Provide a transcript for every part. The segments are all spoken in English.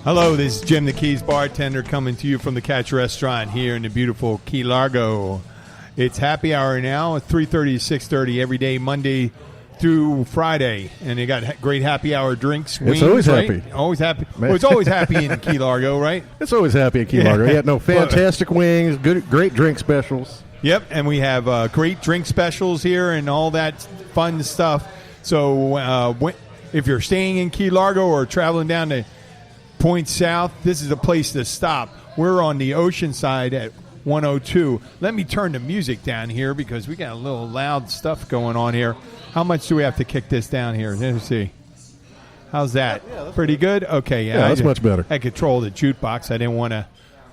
Hello, this is Jim the Keys bartender coming to you from the Catch Restaurant here in the beautiful Key Largo. It's happy hour now at 3:30 to 6:30 every day, Monday through Friday. And they got great happy hour drinks. It's wings, always right? happy. Always happy. Well, it's always happy in Key Largo, right? It's always happy at Key Largo. Yeah, no, fantastic wings, great drink specials. Yep, and we have great drink specials here and all that fun stuff. So if you're staying in Key Largo or traveling down to Point South, this is a place to stop. We're on the ocean side at 102. Let me turn the music down here because we got a little loud stuff going on here. How much do we have to kick this down here? Let's see. How's that? Yeah, pretty good? Okay, yeah, that's much better. I control the jukebox. I didn't want to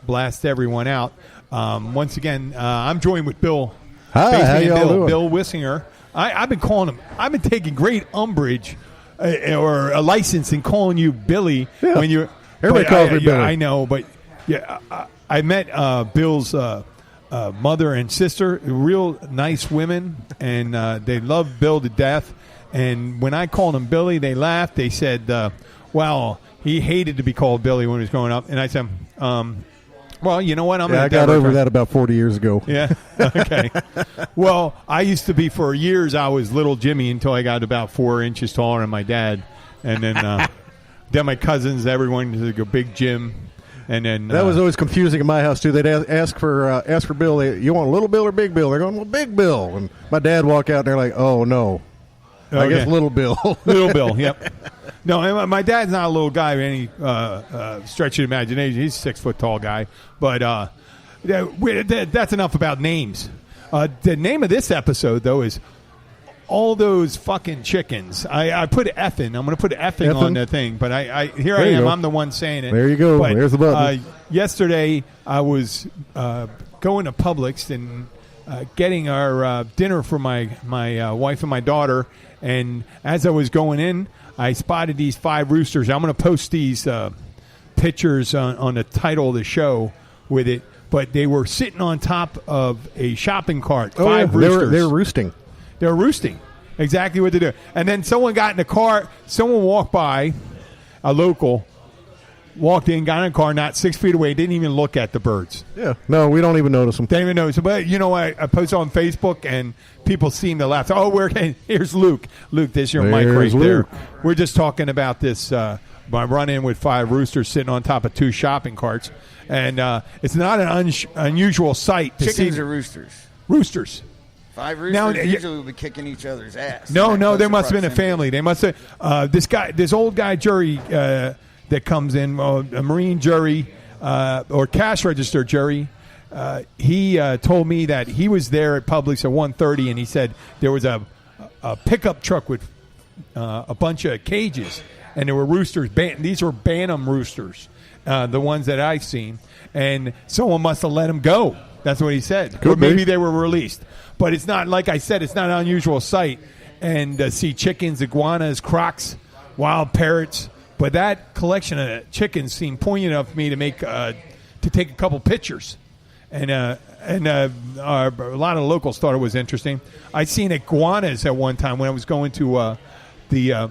blast everyone out. Once again, I'm joined with Bill. Hi, how y'all doing? Bill Wissinger. I've been calling him. I've been taking great umbrage or a license in calling you Billy when you're. Everybody calls me Billy. I know, but yeah, I met Bill's mother and sister, real nice women, and they love Bill to death. And when I called him Billy, they laughed. They said, well, he hated to be called Billy when he was growing up. And I said, well, you know what? I got over that about 40 years ago. Yeah? Okay. Well, I used to be, for years, I was little Jimmy until I got about 4 inches taller than my dad. And then then my cousins, everyone was like a big Jim. And then that was always confusing in my house, too. They'd ask for Bill. You want Little Bill or Big Bill? They're going, well, Big Bill. And my dad walk out and they're like, oh, no. Okay. I guess Little Bill. Little Bill, yep. No, my dad's not a little guy by any stretch of imagination. He's a 6-foot tall guy. But that's enough about names. The name of this episode, though, is All Those Fucking Chickens. I put effing. I'm going to put effing on the thing. But here I am. Go. I'm the one saying it. There you go. But, there's the button. Yesterday, I was going to Publix and getting our dinner for my wife and my daughter. And as I was going in, I spotted these 5 roosters. I'm going to post these pictures on the title of the show with it. But they were sitting on top of a shopping cart. 5 roosters. They were roosting. They were roosting. Exactly what they do. And then someone got in the car. Someone walked by, a local, walked in, got in a car, not 6 feet away, didn't even look at the birds. Yeah. No, we don't even notice them. They don't even notice them. But, you know, I post on Facebook, and people seem to laugh. Oh, here's Luke. Luke, there's your mic right Luke. there. We're just talking about this. My run-in with 5 roosters sitting on top of 2 shopping carts. And it's not an unusual sight to see. Chickens or roosters? Roosters. 5 roosters usually will be kicking each other's ass. No, there must have been a family. They must have this old guy jury that comes in, a Marine jury or cash register jury. He told me that he was there at Publix at 1:30, and he said there was a pickup truck with a bunch of cages, and there were roosters. These were Bantam roosters, the ones that I've seen, and someone must have let them go. That's what he said. Or maybe they were released. But it's not, like I said, it's not an unusual sight. And see chickens, iguanas, crocs, wild parrots. But that collection of chickens seemed poignant enough for me to take a couple pictures. And a lot of locals thought it was interesting. I'd seen iguanas at one time when I was going to the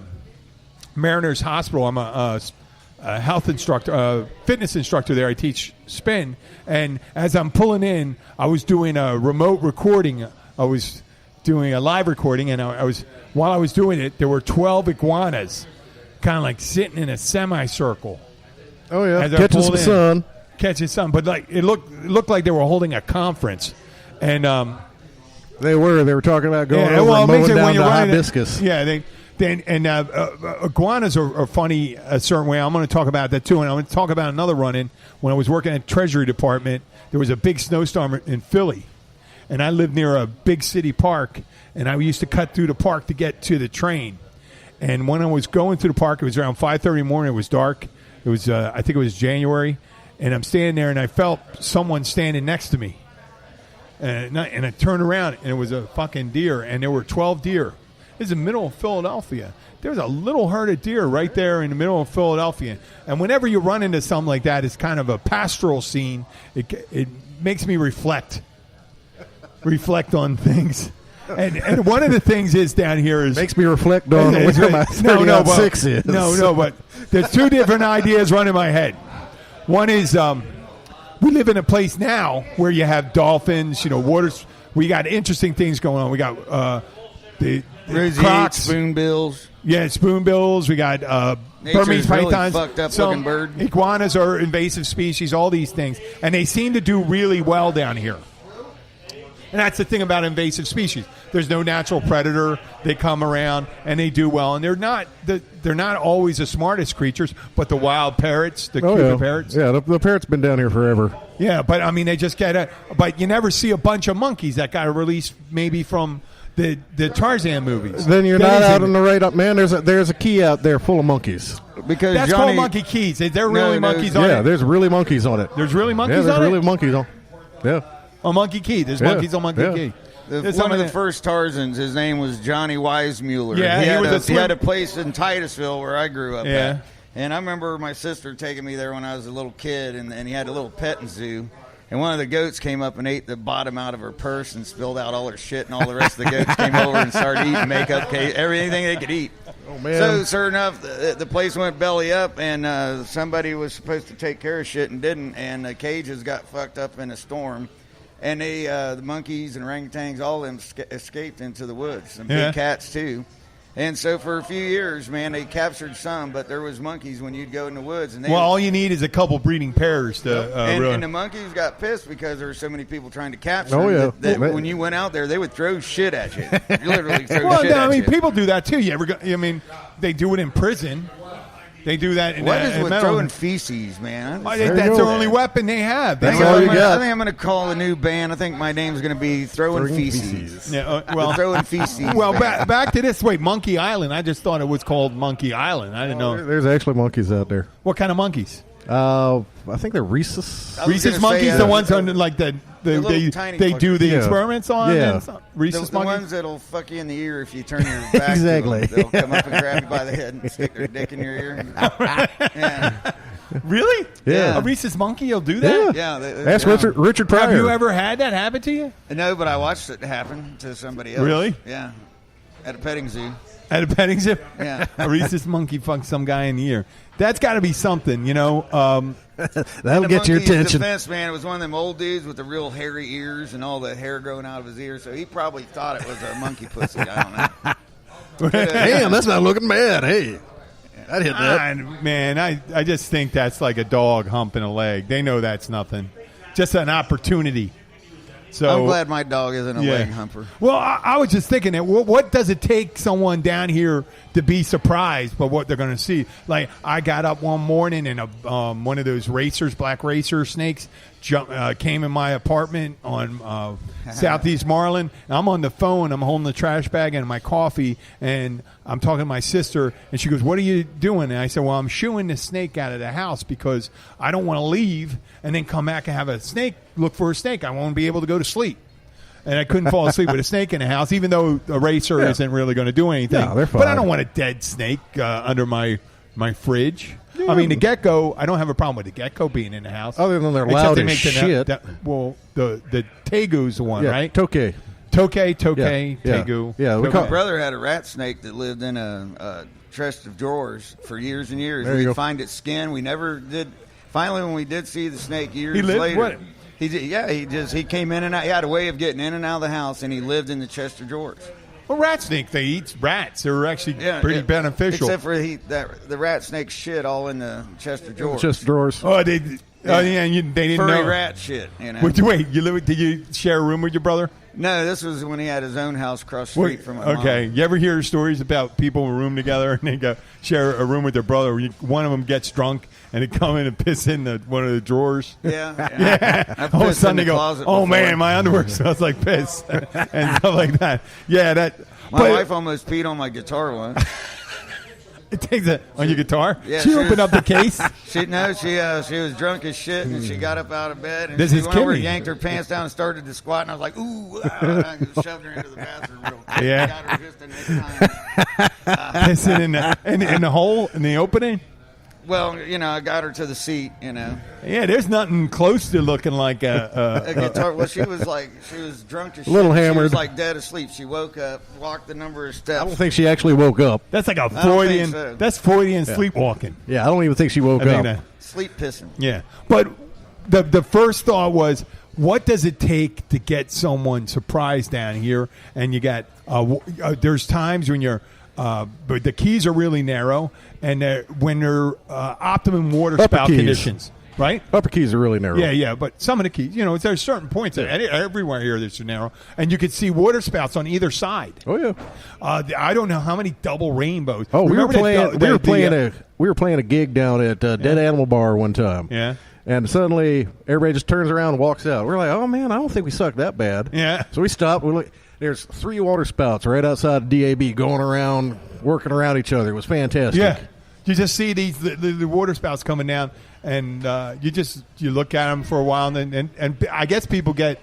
Mariners Hospital. I'm a health instructor, fitness instructor there. I teach spin, and as I'm pulling in, I was doing a remote recording. I was doing a live recording, and while I was doing it, there were 12 iguanas, kind of like sitting in a semicircle. Oh yeah, catching some sun. Catching sun, but like it looked like they were holding a conference, and they were talking about going over and mowing down the hibiscus. Iguanas are funny a certain way. I'm going to talk about that too, and I'm going to talk about another run-in. When I was working at Treasury Department, there was a big snowstorm in Philly, and I lived near a big city park, and I used to cut through the park to get to the train. And when I was going through the park, it was around 5:30 in the morning. It was dark. It was I think it was January, and I'm standing there, and I felt someone standing next to me, and I turned around, and it was a fucking deer, and there were 12 deer. This is the middle of Philadelphia. There's a little herd of deer right there in the middle of Philadelphia. And whenever you run into something like that, it's kind of a pastoral scene. It makes me reflect on things. And one of the things is down here is makes me reflect on where my 30-6 is. No, but there's two different ideas running in my head. One is we live in a place now where you have dolphins, waters. We got interesting things going on. We got the crocs, spoonbills. Yeah, spoonbills. We got Burmese pythons. Really fucked up looking bird. Iguanas are invasive species. All these things, and they seem to do really well down here. And that's the thing about invasive species. There's no natural predator. They come around and they do well, and they're not always the smartest creatures, but the wild parrots, the cuckoo parrots. Yeah, the parrot's been down here forever. Yeah, but I mean, they just get but you never see a bunch of monkeys that got released maybe from the Tarzan movies. Then you're not out on the right up, man. There's a key out there full of monkeys. Because that's called Monkey Keys. Is there really monkeys on it? Yeah, there's really monkeys on it. There's really monkeys on it? Yeah, there's really monkeys on it. Yeah. On Monkey Key. There's monkeys on Monkey Key. One of the first Tarzans, his name was Johnny Weissmuller. Yeah, he had a place in Titusville where I grew up at. And I remember my sister taking me there when I was a litting kid, and he had a little petting zoo. And one of the goats came up and ate the bottom out of her purse and spilled out all her shit, and all the rest of the goats came over and started eating makeup, everything they could eat. Oh, man. So, sure enough, the place went belly up, and somebody was supposed to take care of shit and didn't, and the cages got fucked up in a storm. And the monkeys and orangutans, all of them escaped into the woods. And big cats, too. And so for a few years, man, they captured some, but there was monkeys when you'd go in the woods. And all you need is a couple breeding pairs to and the monkeys got pissed because there were so many people trying to capture them. That when you went out there, they would throw shit at you. Literally throw shit at you. People do that, too. They do it in prison. They do that in What is with throwing feces, man? I think that's their only weapon they have. That's all you got. I think I'm going to call a new band. I think my name's going to be Throwing Feces. Yeah, Throwing Feces. Well, back to this. Wait, Monkey Island. I just thought it was called Monkey Island. I didn't know. There's actually monkeys out there. What kind of monkeys? I think they're rhesus. Rhesus monkeys, the ones on like they do the experiments on. Yeah. Rhesus the monkeys. ones that'll fuck you in the ear if you turn your back. Exactly. To them. They'll come up and grab you by the head and stick their dick in your ear. Yeah. Really? Yeah. A rhesus monkey will do that? Yeah. That's Richard Pryor. Have you ever had that happen to you? No, but I watched it happen to somebody else. Really? Yeah. At a petting zoo. At a petting zoo? Yeah. A rhesus monkey fucked some guy in the ear. That's got to be something, That'll get your attention. Defense, man, it was one of them old dudes with the real hairy ears and all the hair growing out of his ears, so he probably thought it was a monkey pussy. I don't know. Damn, that's not looking bad. Hey, I'd hit that. Man, I just think that's like a dog humping a leg. They know that's nothing. Just an opportunity. So I'm glad my dog isn't a leg humper. Well, I was just thinking that what does it take someone down here to be surprised by what they're going to see? Like, I got up one morning and one of those black racer snakes came in my apartment on Southeast Marlin. And I'm on the phone. I'm holding the trash bag and my coffee, and I'm talking to my sister, and she goes, "What are you doing?" And I said, "Well, I'm shooing the snake out of the house because I don't want to leave and then come back and have look for a snake. I won't be able to go to sleep." And I couldn't fall asleep with a snake in the house, even though a racer isn't really going to do anything. No, they're fine. But I don't want a dead snake under my fridge. Yeah. I mean, the gecko, I don't have a problem with the gecko being in the house. Other than they're loud as shit. The tegu's the one, right? Tokay. Tegu. Yeah, my brother had a rat snake that lived in a chest of drawers for years and years. We'd find its skin. We never did. Finally, when we did see the snake years later. What? He came in and out. He had a way of getting in and out of the house, and he lived in the chest of drawers. Well, rat snake, they eat rats. They're actually pretty beneficial. Except for the rat snake shit all in the chest of drawers. Chest of drawers. Oh, they didn't Furry know. rat shit. You know? Wait, did you share a room with your brother? No, this was when he had his own house across the street from my mom. Okay, you ever hear stories about people in a room together and they go share a room with their brother? One of them gets drunk and they come in and piss in one of the drawers. Yeah. All of a sudden they go, "Oh man, my underwear smells like piss," and stuff like that. Yeah, my wife almost peed on my guitar once. It takes on your guitar. Yeah, she opened up the case. She was drunk as shit, and she got up out of bed and this she is went over Kimmy. and yanked her pants down and started to squat. And I was like, "Ooh!" And I shoved her into the bathroom real quick. Yeah. Got her just in nick time. Pissing in the hole in the opening. Well, I got her to the seat, Yeah, there's nothing close to looking like a guitar. Well, she was drunk as shit. A little hammered. She was like dead asleep. She woke up, walked the number of steps. I don't think she actually woke up. That's like a Freudian. So. That's Freudian sleepwalking. Yeah, I don't even think she woke up. Sleep pissing. Yeah, but the first thought was, what does it take to get someone surprised down here? And you got there's times when you're. But the keys are really narrow, and when they're optimum water spout conditions, right? Upper keys are really narrow. Yeah, but some of the keys, there's certain points everywhere here that's narrow, and you can see water spouts on either side. Oh yeah. I don't know how many double rainbows. Oh, we were playing a gig down at Dead Animal Bar one time. Yeah. And suddenly everybody just turns around and walks out. We're like, oh man, I don't think we suck that bad. Yeah. So we stopped. We look. There's 3 water spouts right outside DAB going around, working around each other. It was fantastic. Yeah, you just see the water spouts coming down, and you look at them for a while, and I guess people get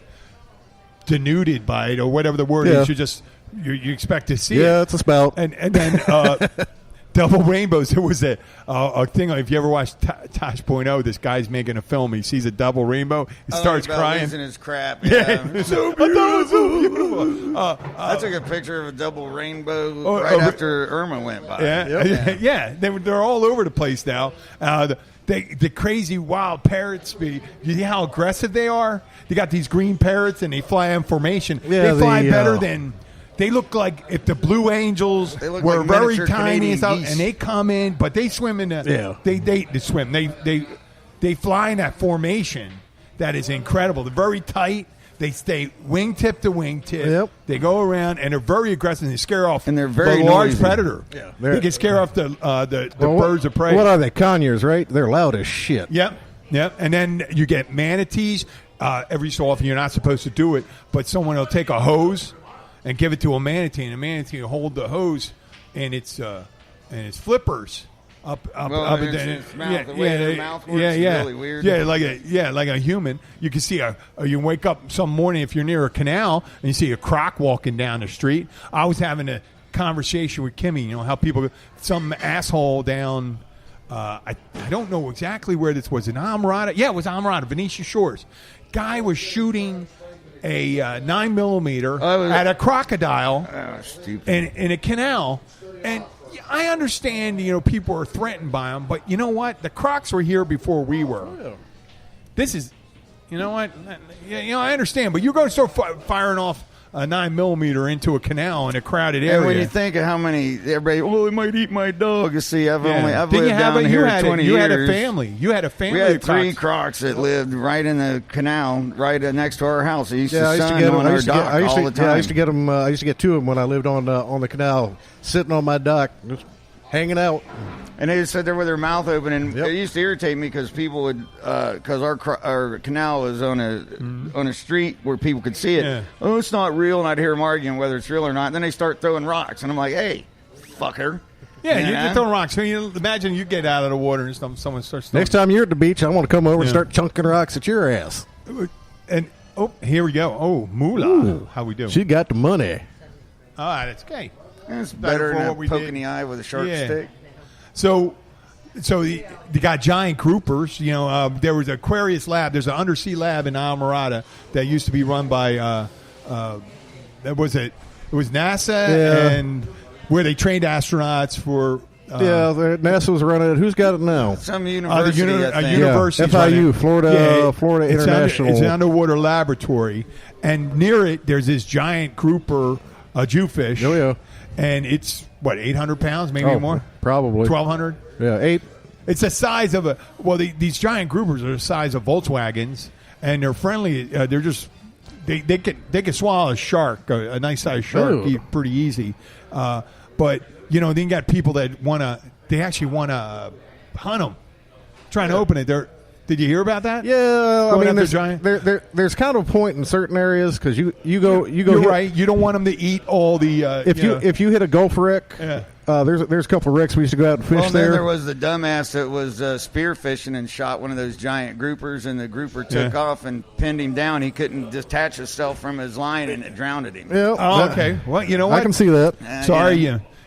denuded by it or whatever the word is. You expect to see it. Yeah, it's a spout. And then double rainbows. There was a thing. If you ever watched Tosh Point oh, this guy's making a film. He sees a double rainbow. He starts crying. Losing his crap. Yeah, Yeah. so beautiful. I took a picture of a double rainbow right after Irma went by. Yeah. They're all over the place now. The crazy wild parrots. You see how aggressive they are? They got these green parrots, and they fly in formation. Yeah, they fly better than. They look like if the Blue Angels were like very tiny Canadian and stuff, geese. and they come in, but they swim in the. They swim. They fly in that formation that is incredible. They're very tight. They stay wingtip to wingtip. Yep. They go around and they're very aggressive. They scare off and they're very the large noisy. predator. Yeah. They can scare off the birds of prey. What are they? Conures, right? They're loud as shit. Yep. And then you get manatees. Every so often, you're not supposed to do it, but someone will take a hose and give it to a manatee, and the manatee will hold the hose and its flippers up and down. Its mouth, the way their mouth works is really weird. Like a human. You can see you wake up some morning if you're near a canal and you see a croc walking down the street. I was having a conversation with Kimmy. How people, some asshole down. I don't know exactly where this was in Amarada. Yeah, it was Amarada, Venetia Shores. Guy was shooting a 9mm at a crocodile in a canal, and I understand people are threatened by them, but you know what? The crocs were here before we were. This is, what? I understand, but you're going to start firing off a 9mm into a canal in a crowded area. And when you think of how many everybody, it might eat my dog. You see, I've lived down here 20 years. You had a family. You had a family. We had 3 crocs that lived right in the canal, right next to our house. They used to sun on our dock all the time. I used to get them. I used to get 2 of them when I lived on the canal, sitting on my dock, just hanging out. And they just sit there with their mouth open, and it used to irritate me because people would, because our canal was on a street where people could see it. Yeah. Oh, it's not real, and I'd hear them arguing whether it's real or not. And then they start throwing rocks, and I'm like, hey, fucker. Yeah, you're throwing rocks. So imagine you get out of the water and someone starts throwing. Next time you're at the beach, I want to come over and start chunking rocks at your ass. And here we go. Oh, Moolah, how we do? She got the money. All right, it's okay. It's better than a poke in the eye with a sharp stick. So they got giant groupers. There was Aquarius Lab. There's an undersea lab in Amarada that used to be run by It was NASA and where they trained astronauts for. NASA was running it. Who's got it now? Some university. University. FIU, Florida International. It's an underwater laboratory, and near it there's this giant grouper, a Jewfish. Oh yeah. And it's, 800 pounds, maybe more? Probably. 1,200? Yeah, 8. It's the size of these giant groupers are the size of Volkswagens, and they're friendly. They're just, they can swallow a shark, a nice sized shark, pretty easy. But, then you got people that they actually want to hunt them, trying to open it. Did you hear about that? Yeah, I mean, there's kind of a point in certain areas because you go. You're right. You don't want them to eat all the. If you hit a Gulf wreck, there's a couple of wrecks we used to go out and fish there. Then there was the dumbass that was spearfishing and shot one of those giant groupers, and the grouper took off and pinned him down. He couldn't detach himself from his line, and it drowned him. Yeah. Oh, okay. Well, you know what? I can see that. Sorry,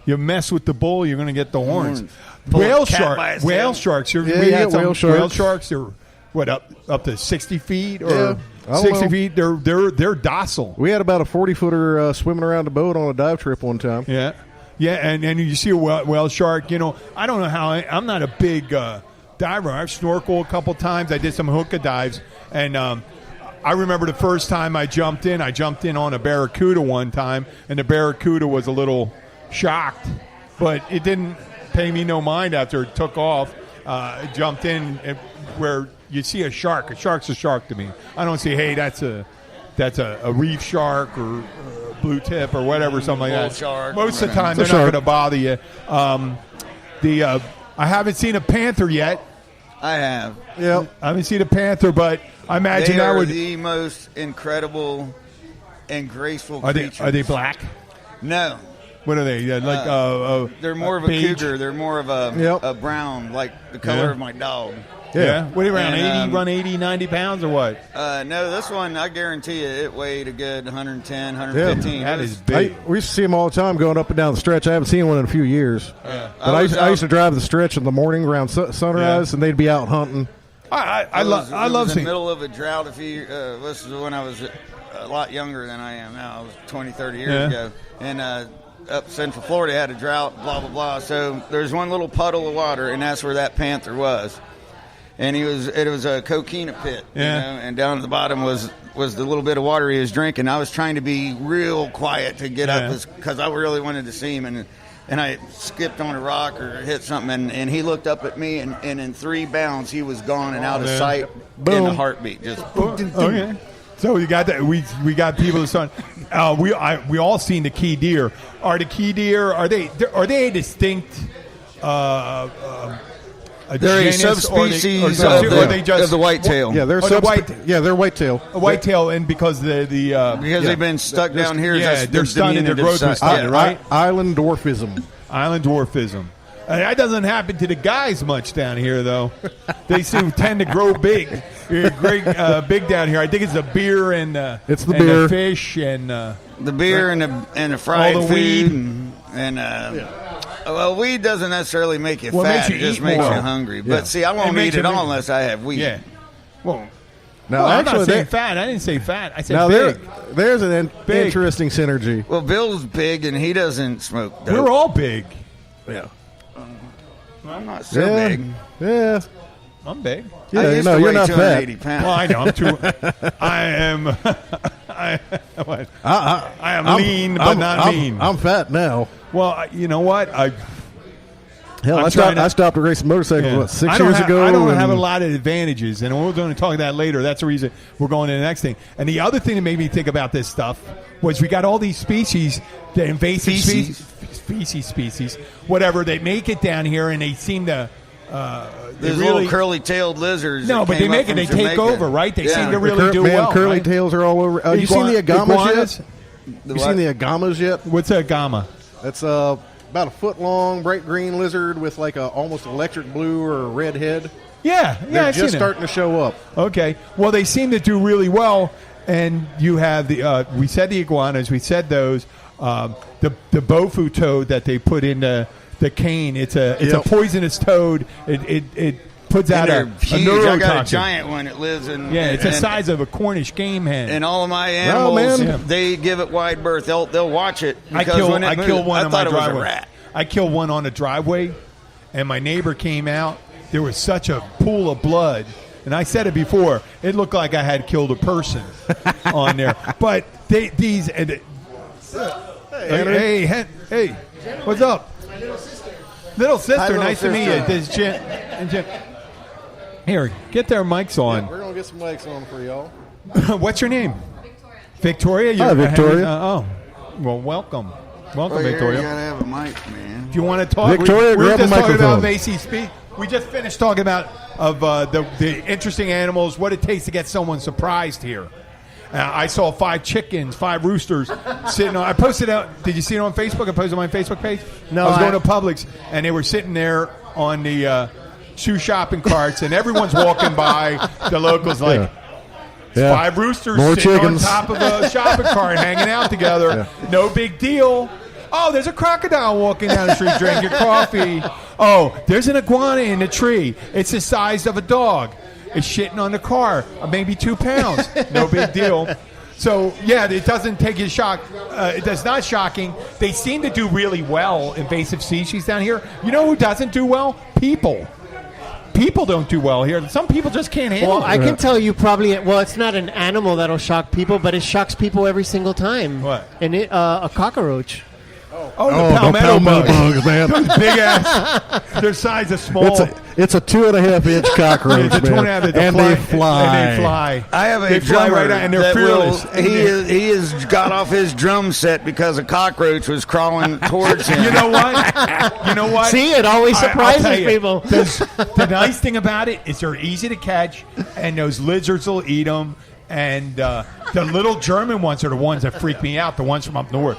you mess with the bull, you're going to get the horns. Whale cat by shark. its Whale tail. sharks. Yeah, We you had get some whale sharks. whale sharks. They're what up to 60 feet or Yeah, I don't 60 know. feet. They're docile. We had about a 40-footer swimming around the boat on a dive trip one time. Yeah, yeah, and you see a whale shark. You know, I don't know how. I'm not a big diver. I've snorkeled a couple times. I did some hookah dives, and I remember the first time I jumped in on a barracuda one time, and the barracuda was a little shocked, but it didn't pay me no mind after it took off. Jumped in where you see a shark. A shark's a shark to me. I don't say, hey, that's a reef shark or blue tip or whatever, something like Bull that. shark. Most of the time, they're It's not a going shark. to bother you. I haven't seen a panther yet. I have. Yep. I haven't seen a panther, but I imagine They that are would. the most incredible and graceful Are they creatures. black? No. What are they? Yeah, like They're more of a beige? cougar. They're more of a, Yep. a brown, like the color Yeah. of my dog. Yeah. What are you around? And, 80, run 80, 90 pounds or what? No, this one, I guarantee you, it weighed a good 110, 115. That is I, big. we used to see them all the time going up and down the stretch. I haven't seen one in a few years. But I used to drive the stretch in the morning around sunrise, and they'd be out hunting. I love I was in seeing. the middle of a drought this is when I was a lot younger than I am now. I was 20, 30 years Yeah. ago. And up Central Florida had a drought, blah, blah, blah. So there's one little puddle of water, and that's where that panther was. And it was a coquina pit, Yeah. you know, and down at the bottom was the little bit of water he was drinking. I was trying to be real quiet to get Yeah. up because I really wanted to see him, and I skipped on a rock or hit something, and he looked up at me, and in 3 bounds he was gone and out of man. sight in Boom. a heartbeat. Just Okay. So you got that. We got people that son. We all seen the key deer. Are the key deer? Are they a distinct? They're a genus, subspecies or they just of the whitetail. Yeah, they're the white- they're whitetail. a whitetail, and because because they've been stuck down here. yeah, that's they're stunted, their growth was stunted, right? Island dwarfism. Island dwarfism. That doesn't happen to the guys much down here, though. They tend to grow big, big down here. I think it's the beer and It's the and beer. the fish, and The beer and the fried All the food weed. and well, weed doesn't necessarily make you Well, it fat. makes you It just eat makes more. you hungry. Yeah. But see, I won't makes eat it you all big. unless I have weed. yeah. Well, Now, I'm not actually, saying fat. I didn't say fat. I said now big. there's an Big. interesting synergy. Well, Bill's big and he doesn't smoke dope. We're all big. Yeah. I'm not so Yeah. big. Yeah. I'm big. Yeah, I used no, to you're weigh not 280 fat. pounds. Well, I know. I'm too. I am. What? I am lean, but not mean. I'm fat now. Well, you know what? Hell, I'm I trying to- stopped racing motorcycles Yeah. what, 6 I don't years ha- ago. I don't and- have a lot of advantages, and we're going to talk that later. That's the reason we're going to the next thing. And the other thing that made me think about this stuff was we got all these species, the invasive species, whatever. They make it down here, and they seem to. They There's really, little curly-tailed lizards. no, that but they came up make it. from They take Jamaica. over, right? They seem to Yeah. really do man, well. curly right? tails are all over. You seen the agamas iguanas? yet? The You what? seen the agamas yet? What's a gamma? That's about a foot long, bright green lizard with like a almost electric blue or a red head. Yeah, They're I've just seen it. starting to show up. Okay. Well, they seem to do really well, and you have the. We said the iguanas. We said those. The bofu toad that they put in the cane. It's a Yep. poisonous toad. It puts out And a they're huge. I got a neurotoxin. giant one that lives in. Yeah, it's the and- size of a Cornish game hen. And all of my animals, man. they give it wide berth. They'll watch it. I Because kill when it one moves, I on thought my it was a driveway. rat. I killed one on the driveway, and my neighbor came out. There was such a pool of blood, and I said it before. It looked like I had killed a person on there. But these and hey, what's up? Little sister, little nice to meet you. sister. This Jen. Here, get their mics on. We're gonna get some mics on for y'all. What's your name? Victoria. Hi, Victoria. Well, welcome, Well, Victoria. You gotta have a mic, man. If you want to talk, Victoria, we were grab a just talking about microphone. Macy's Speed. We just finished talking about the interesting animals, what it takes to get someone surprised here. I saw 5 chickens, 5 roosters sitting on. I posted out. Did you see it on Facebook? I posted on my Facebook page. No, I was going I- to Publix, and they were sitting there on the shoe shopping carts, and everyone's walking by. The locals like. Yeah. 5 roosters More sitting chickens. on top of a shopping cart hanging out together. No big deal. Oh, there's a crocodile walking down the street drinking coffee. Oh, there's an iguana in the tree. It's the size of a dog. It's shitting on the car, maybe 2 pounds. No big deal. So, yeah, it doesn't take you a shock. It's not shocking. They seem to do really well, invasive species down here. You know who doesn't do well? People. People don't do well here. Some people just can't handle it. Well, I can tell you probably, it's not an animal that'll shock people, but it shocks people every single time. What? And a cockroach. Oh, the palmetto bugs, man. Those big ass. Their size is small. It's a 2.5-inch cockroach, It's a man. 2.5. And they fly. And they fly. I have a They fly drummer right out, and they're that fearless. he has got off his drum set because a cockroach was crawling towards him. You know what? You know what? See, it always I'll surprises tell you, people. The nice thing about it is they're easy to catch, and those lizards will eat them. And the little German ones are the ones that freak me out. The ones from up north.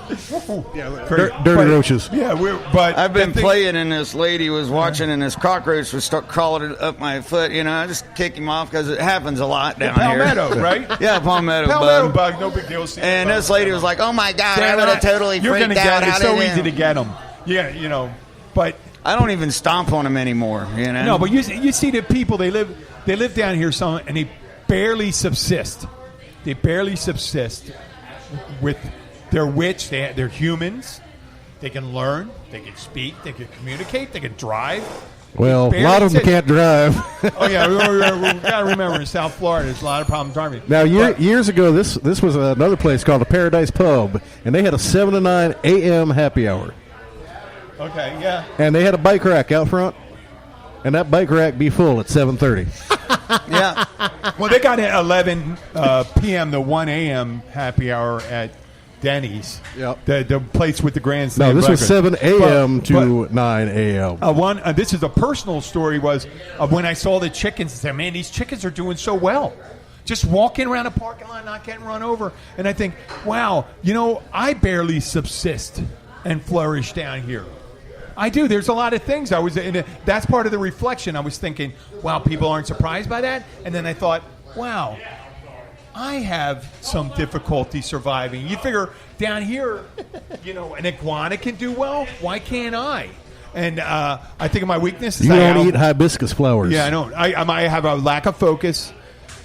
Dirty roaches. Yeah, but I've been playing, and this lady was watching, and this cockroach was start crawling up my foot. You know, I just kick him off because it happens a lot down palmetto, here. right? Yeah, palmetto Palmetto bug. bug, no big deal. And this lady was like, "Oh my god, I would have totally You're freaked gonna out." get it. It's How so did easy it- to get them. Yeah, you know, but I don't even stomp on them anymore. You know. no, but you see the people they live down here, some, and they barely subsist. They barely subsist with their wits. They're humans. They can learn. They can speak. They can communicate. They can drive. Well, a Barely lot of them sit- can't drive. Oh yeah, we got to remember in South Florida, there's a lot of problems driving. Now, But- years ago, this was another place called the Paradise Pub, and they had a 7 to 9 a.m. happy hour. Okay, yeah. And they had a bike rack out front, and that bike rack be full at 7:30. Yeah. Well, they got an 11 p.m. to 1 a.m. happy hour at Denny's. Yep. The place with the No, grandstand. this was 7 a.m. But- to 9 a.m. This is a personal story. Was when I saw the chickens, I said, "Man, these chickens are doing so well." Just walking around a parking lot, not getting run over, and I think, "Wow, I barely subsist and flourish down here." I do. There's a lot of things. That's part of the reflection. I was thinking, wow, people aren't surprised by that. And then I thought, wow, I have some difficulty surviving. You figure down here, an iguana can do well. Why can't I? And I think of my weakness is You I don't eat hibiscus flowers. Yeah, I don't. I have a lack of focus.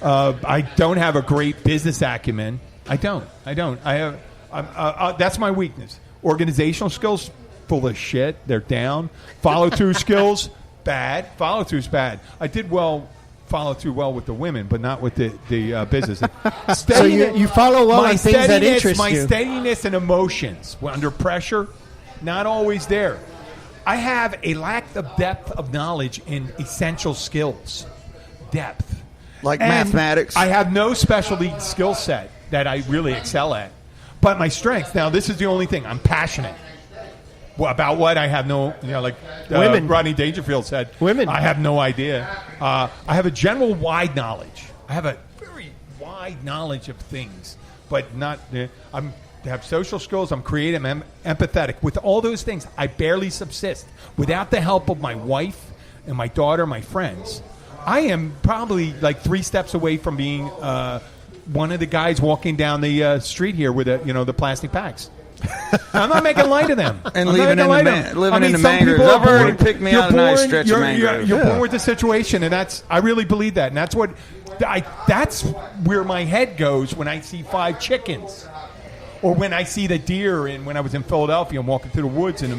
I don't have a great business acumen. I don't. I have. That's my weakness. Organizational skills, full of shit. They're down. Follow through skills, bad. Follow through's bad. I did follow through well with the women, but not with the business. So you follow well on things that interest my you. steadiness and emotions under pressure, not always there. I have a lack of depth of knowledge in essential skills. Depth. Like And mathematics. I have no specialty skill set that I really excel at. But my strength, now this is the only thing, I'm passionate. About what I have no, like Women. Rodney Dangerfield said. Women. I have no idea. I have a general wide knowledge. I have a very wide knowledge of things, but not. I have social skills. I'm creative. I'm empathetic. With all those things, I barely subsist. Without the help of my wife and my daughter, my friends, I am probably like 3 steps away from being one of the guys walking down the street here with the plastic bags. I'm not making light of them. And I'm living not making in the light of them. living in the some mangroves. people are I've already born- picked me you're out a nice born- stretch of you're- mangroves. You're Yeah. born with the situation, and I really believe that, and that's what that's where my head goes when I see 5 chickens, or when I see the deer. And when I was in Philadelphia and walking through the woods and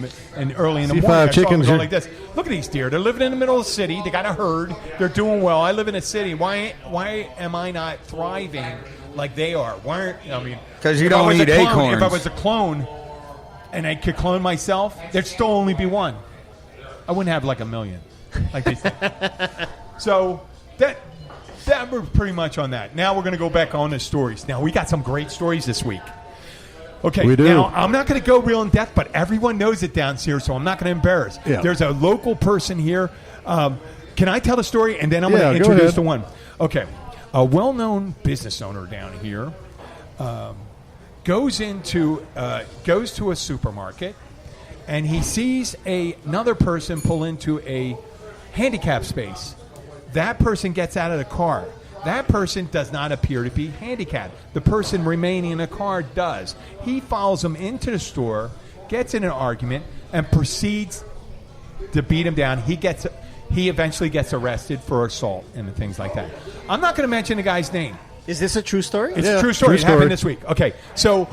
early in the See morning, 5 I saw them chickens, going you're- like this. Look at these deer. They're living in the middle of the city. They got a herd. They're doing well. I live in a city. Why am I not thriving like they are? Why aren't 'Cause you if I don't was a eat clone- acorns. If I was a clone and I could clone myself, there'd still only be one. I wouldn't have like a million, like they say. So that we're pretty much on that. Now we're going to go back on the stories. Now we got some great stories this week. Okay, We do. now I'm not going to go real in depth, but everyone knows it down here, so I'm not going to embarrass. Yeah. There's a local person here. Can I tell the story, and then I'm Yeah, going to go introduce ahead. the one? Okay, a well-known business owner down here goes to a supermarket, and he sees another person pull into a handicap space. That person gets out of the car. That person does not appear to be handicapped. The person remaining in the car does. He follows him into the store, gets in an argument, and proceeds to beat him down. He eventually gets arrested for assault and things like that. I'm not going to mention the guy's name. Is this a true story? It's a true story. It happened this week. Okay, so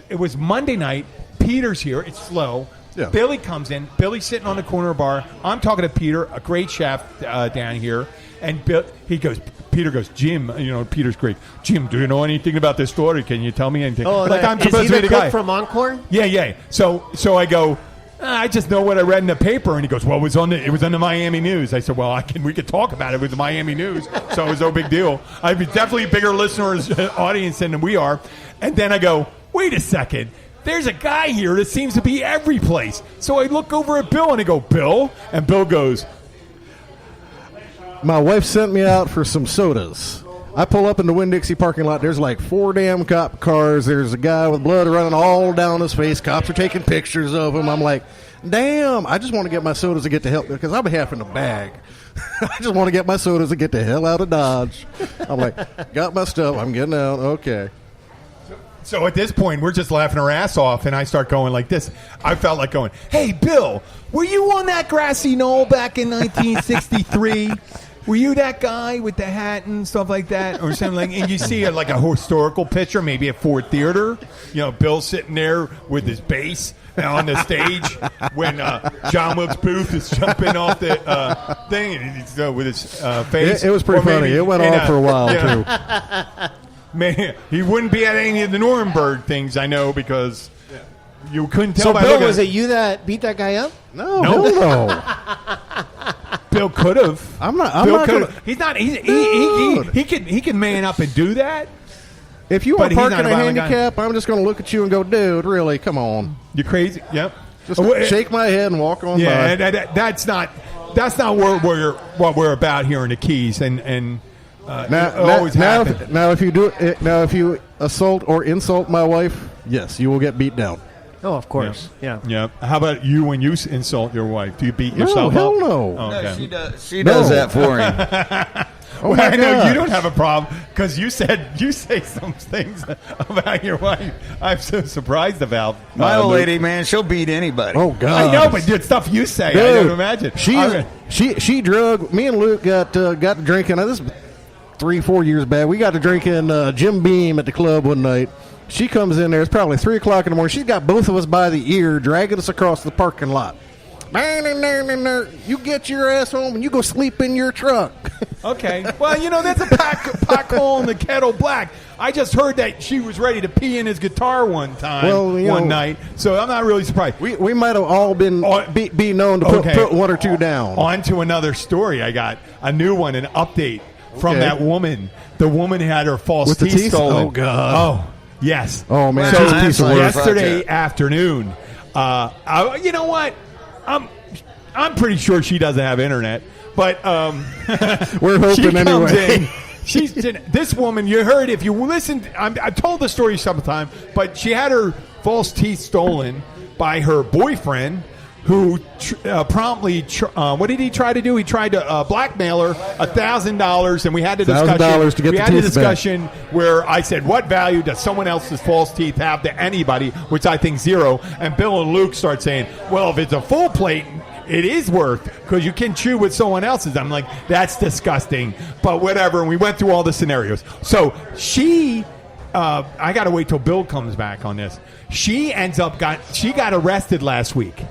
it was Monday night. Peter's here. It's slow. Yeah. Billy comes in. Billy's sitting on the corner bar. I'm talking to Peter, a great chef down here. And Peter goes, Jim, Peter's great. Jim, do you know anything about this story? Can you tell me anything? Oh, I'm is supposed he to be the the cook guy from Encore? Yeah. So I go, I just know what I read in the paper. And he goes, well, it was on the Miami News. I said, well, we could talk about it with the Miami News. So it was no big deal. I'd be definitely a bigger listeners audience than we are. And then I go, wait a second. There's a guy here that seems to be every place. So I look over at Bill and I go, Bill? And Bill goes, my wife sent me out for some sodas. I pull up in the Winn-Dixie parking lot. There's like 4 damn cop cars. There's a guy with blood running all down his face. Cops are taking pictures of him. I'm like, damn, I just want to get my sodas to get to hell because I'm half in the bag. I just want to get my sodas to get the hell out of Dodge. I'm like, got my stuff. I'm getting out. Okay. So at this point, we're just laughing our ass off, and I start going like this. I felt like going, hey, Bill, were you on that grassy knoll back in 1963? Were you that guy with the hat and stuff like that? Or something like and you see a historical picture, maybe at Ford Theater. Bill sitting there with his bass on the stage when John Wilkes Booth is jumping off the thing and he's, with his face. It was pretty funny. It went on for a while, too. Man, he wouldn't be at any of the Nuremberg things, I know, because you couldn't tell. So, by Bill, was it you that beat that guy up? No, no. Bill could have. I'm not. He's not. He can man up and do that. If you are parking a handicap, I'm just going to look at you and go, dude, really, come on. You're crazy. Yep. Just shake my head and walk on by. Yeah, that's not what we're about here in the Keys, and. Now, if you assault or insult my wife, yes, you will get beat down. Oh, of course. Yeah. How about you when you insult your wife? Do you beat yourself hell up? No. Oh, okay. No, she does that for him. Well, I know you don't have a problem because you say some things about your wife. I'm so surprised about. My old lady, man, she'll beat anybody. Oh God, I know, but the stuff you say, dude, I don't imagine. She drug me and Luke got drinking. This 3-4 years back. We got to drinking Jim Beam at the club one night. She comes in there. It's probably 3 o'clock in the morning. She's got both of us by the ear, dragging us across the parking lot. You get your ass home and you go sleep in your truck. Okay. Well, that's a pot hole in the kettle black. I just heard that she was ready to pee in his guitar one time, one night. So I'm not really surprised. We might have all been be known to put 1 or 2 down. On to another story. I got a new one, an update from that woman. The woman had her false teeth stolen. Oh, God. Oh, yes. Oh, man. So piece of work. yesterday afternoon, you know what? I'm pretty sure she doesn't have internet, but we're hoping she comes anyway. In. This woman, you heard, if you listened, I told the story sometime, but she had her false teeth stolen by her boyfriend, who promptly, what did he try to do? He tried to blackmail her $1,000, and we had a discussion. To get the discussion where I said, "What value does someone else's false teeth have to anybody?" Which I think 0. And Bill and Luke start saying, "Well, if it's a full plate, it is worth because you can chew with someone else's." I'm like, "That's disgusting," but whatever. And we went through all the scenarios. So she. I got to wait till Bill comes back on this. She got arrested last week.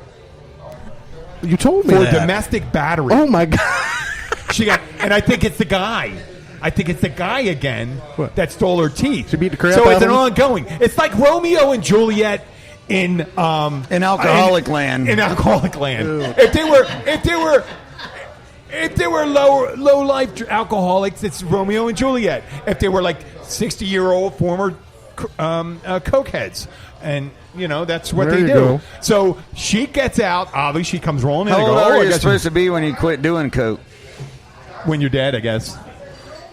You told me for that. domestic battery. Oh my God! And I think it's the guy. I think it's the guy again that stole her teeth. She beat the crap so out it's of an him? ongoing. It's like Romeo and Juliet in alcoholic land. In alcoholic land. Ew. If they were low life alcoholics, it's Romeo and Juliet. If they were like 60-year-old former cokeheads, and that's what they do. Go. So she gets out. Obviously, she comes rolling in. How and old go, are you supposed to be when you quit doing coke? When you're dead, I guess.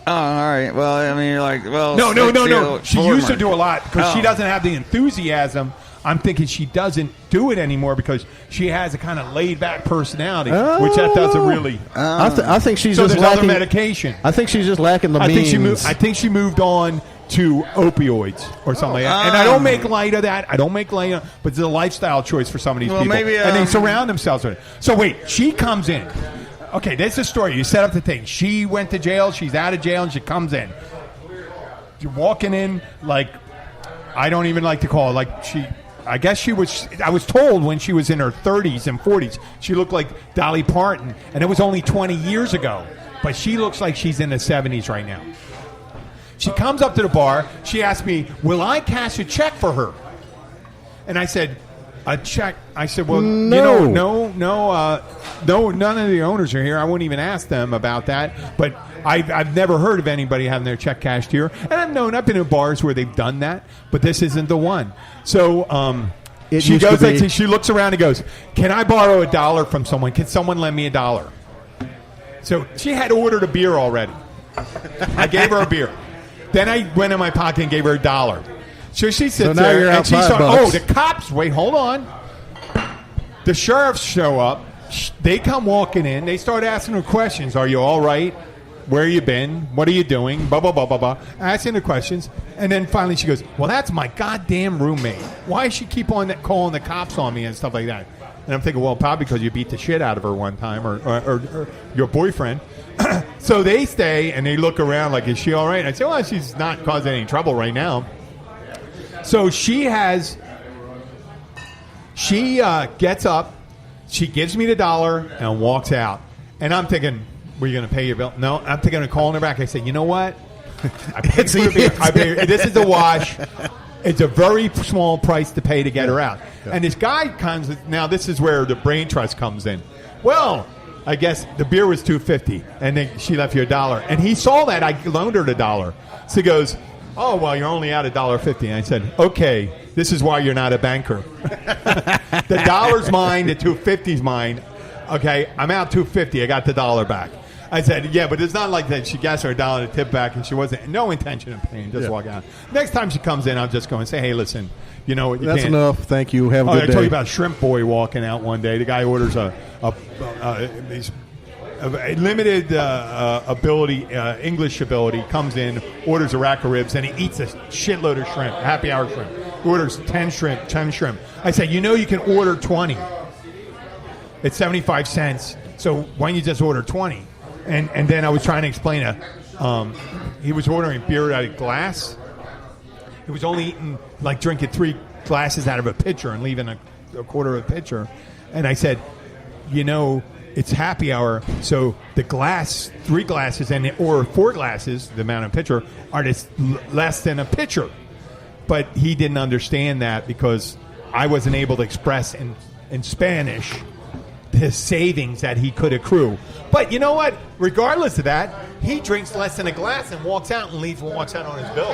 Oh, all right. Well, I mean, you're like, well, no. She used to do a lot because she doesn't have the enthusiasm. I'm thinking she doesn't do it anymore because she has a kind of laid-back personality, which that doesn't really. I think she's so just there's lacking other medication. I think she's just lacking the means. I think she moved on to opioids or something like that. And I don't make light of that. But it's a lifestyle choice for some of these people. Maybe, and they surround themselves with it. So wait, she comes in. Okay, this is the story. You set up the thing. She went to jail. She's out of jail, and she comes in. You're walking in like, I don't even like to call it, like she... I guess she was. I was told when she was in her 30s and 40s, she looked like Dolly Parton, and it was only 20 years ago. But she looks like she's in the 70s right now. She comes up to the bar. She asked me, "Will I cash a check for her?" And I said, "A check?" I said, "Well, No. no, none of the owners are here. I wouldn't even ask them about that." But I've never heard of anybody having their check cashed here, and I've been in bars where they've done that, but this isn't the one. So she goes like, she looks around and goes, "Can I borrow $1 from someone? Can someone lend me $1?" So she had ordered a beer already. I gave her a beer. Then I went in my pocket and gave her $1. So she sits now there you're and out she $5. starts, the cops, wait, hold on. The sheriffs show up. They come walking in. They start asking her questions. Are you all right? Where you been? What are you doing? Blah, blah, blah, blah, blah. Asking the questions. And then finally she goes, "Well, that's my goddamn roommate. Why does she keep on calling the cops on me and stuff like that?" And I'm thinking, well, probably because you beat the shit out of her one time or your boyfriend. So they stay and they look around like, is she all right? And I say, well, she's not causing any trouble right now. So she gets up, she gives me the $1 and walks out. And I'm thinking, were you going to pay your bill? No, I'm thinking of calling her back. I said, you know what? I paid for the beer. This is the wash. It's a very small price to pay to get her out. Yeah. And this guy comes. Now this is where the brain trust comes in. Well, I guess the beer was $2.50, and then she left you $1. And he saw that I loaned her the $1. So he goes, "Oh, well, you're only out $1.50." And I said, "Okay, this is why you're not a banker. The $1's mine, the $2.50's mine. Okay, I'm out $2.50. I got the $1 back." I said, "Yeah, but it's not like that." She got her $1 to tip back, and she wasn't no intention of paying. Just walk out. Next time she comes in, I'll just go and say, "Hey, listen, you know what? That's enough. Thank you. Have a good day." I told you about Shrimp Boy walking out one day. The guy orders a limited ability, English ability, comes in, orders a rack of ribs, and he eats a shitload of shrimp, happy hour shrimp. He orders 10 shrimp. I said, "You know you can order 20. It's 75 cents, so why don't you just order 20? And then I was trying to explain he was ordering beer out of glass. He was only eating, like drinking 3 glasses out of a pitcher and leaving a quarter of a pitcher. And I said, you know, it's happy hour, so the glass, 3 glasses or 4 glasses, the amount of pitcher, are less than a pitcher. But he didn't understand that because I wasn't able to express in Spanish his savings that he could accrue. But you know what? Regardless of that, he drinks less than a glass and walks out and walks out on his bill.